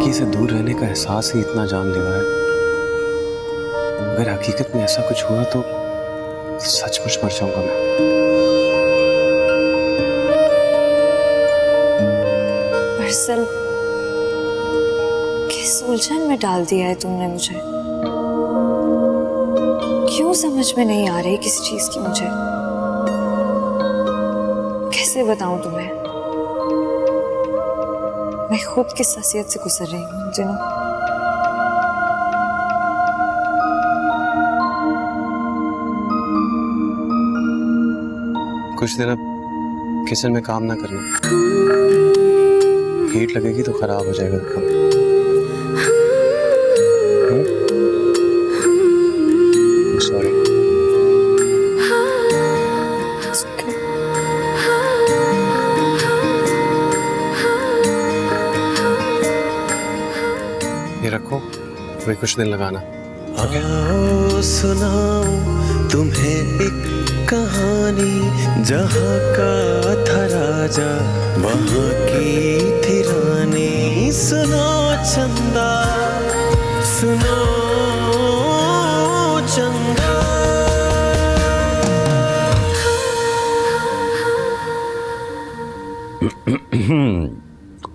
लड़की से दूर रहने का एहसास ही इतना जानलेवा है। अगर हकीकत में ऐसा कुछ हुआ तो सचमुच मर जाऊंगा मैं। दरअसल किस उलझन में डाल दिया है तुमने मुझे? क्यों समझ में नहीं आ रही किसी चीज की मुझे? कैसे बताऊं तुम्हें? मैं खुद किस हसीयत से गुजर रही हूँ इन दिनों। कुछ दिन अब किचन में काम ना करना, हीट लगेगी तो खराब हो जाएगा काम। सॉरी। ये रखो, वही कुछ दिन लगाना। आओ सुनाऊं तुम्हें एक कहानी, जहाँ का था राजा वहाँ की थी रानी। सुनो चंदा, सुनो चंदा।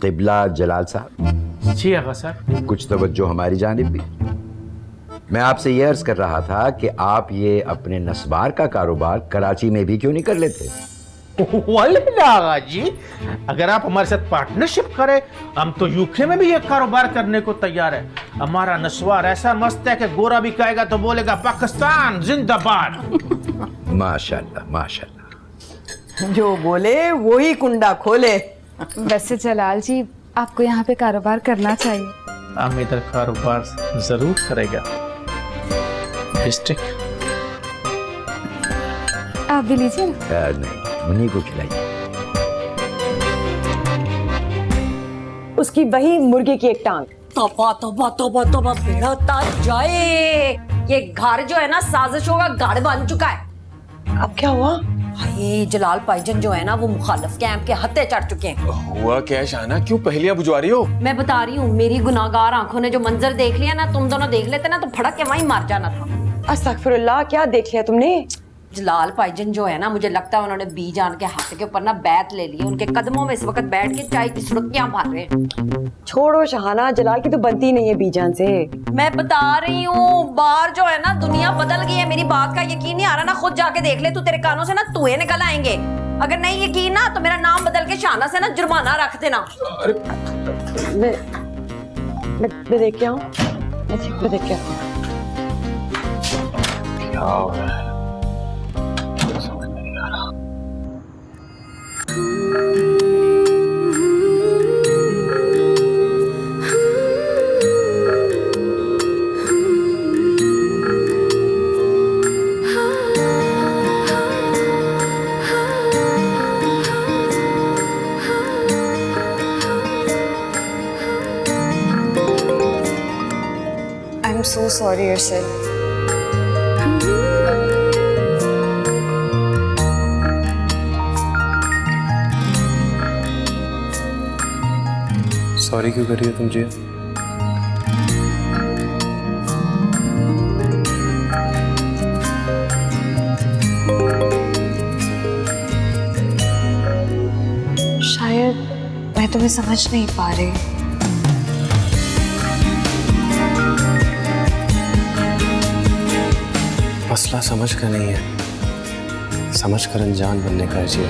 क़िबला जलाल साहब। जी आगा साहब। कुछ तवज्जो हमारी जानिब भी। मैं आपसे ये अर्ज कर रहा था कि आप ये अपने नस्वार का कारोबार कराची में भी क्यों नहीं कर लेते? आगा जी, अगर आप हमारे साथ पार्टनरशिप करें, हम तो यूके में भी ये कारोबार करने को तैयार है। हमारा नस्वार ऐसा मस्त है कि गोरा भी कहेगा तो बोलेगा पाकिस्तान जिंदाबाद। माशाल्लाह माशाल्लाह। जो बोले वो ही कुंडा खोले। वैसे जलाल जी, आपको यहाँ पे कारोबार करना चाहिए। हम इधर कारोबार जरूर करेगा। आप भी लीजिए ना। नहीं, उन्हीं को खिलाइए। उसकी वही मुर्गे की एक टांग। तौबा तौबा तौबा तौबा, बेड़ा ताज जाए। ये घर जो है ना साजिशों का गढ़ बन चुका है। अब क्या हुआ? भाई जलाल भाईजान जो है ना वो मुखालिफ कैंप के हत्थे चढ़ चुके हैं। हुआ क्या है शाहना, क्यों पहेलियां बुझवा रही हो? मैं बता रही हूँ, मेरी गुनाहगार आंखों ने जो मंजर देख लिया ना, तुम दोनों देख लेते ना तो फड़क के वहीं मार जाना था। अस्तगफिरुल्लाह, क्या देख लिया तुमने? जलाल भाईजान जो है ना, मुझे लगता है उन्होंने बी जान के हाथ के ऊपर ना बैत ले ली। उनके कदमों में इस वक्त बैठ के चाय की सुर्खियां भर रहे हैं। छोड़ो शहाना, जलाल की तो बनती नहीं है बीजान से। मैं बता रही हूँ, बाहर जो है ना दुनिया बदल गई है। मेरी बात का यकीन नहीं आ रहा ना, खुद जाके देख ले। तू, तेरे कानों से ना धुएं निकल आएंगे। अगर नहीं यकीन ना तो मेरा नाम बदल के शाहना से ना जुर्माना रख देना। मैं देख के आऊं। मैं देख के आऊं। क्या हो रहा है? समझ नहीं आ रहा। I'm so sorry, Arshad. Sorry क्यों कर रही हो तुम जी? शायद मैं तुम्हें समझ नहीं पा रही। मसला समझ कर नहीं है, समझ कर अनजान बनने का है जी।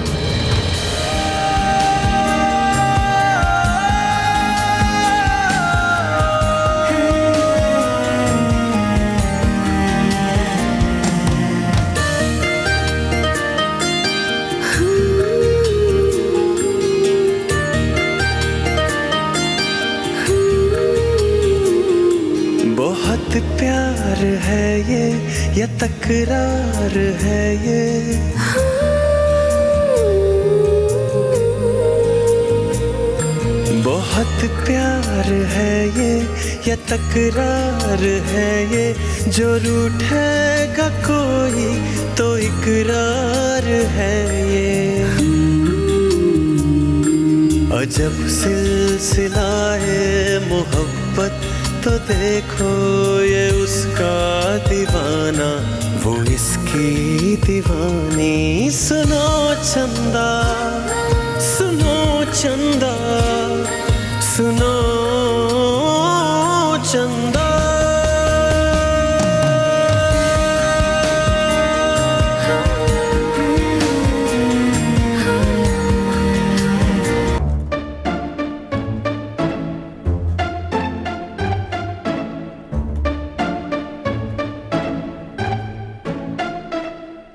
बहुत प्यार है ये या तकरार है ये, बहुत प्यार है ये या तकरार है ये, जो रूठेगा कोई तो इकरार है ये। और जब सिलसिलाए मोहब्बत तो देखो ये उसका दीवाना वो इसकी दीवानी। सुनो चंदा सुनो चंदा सुनो चंदा।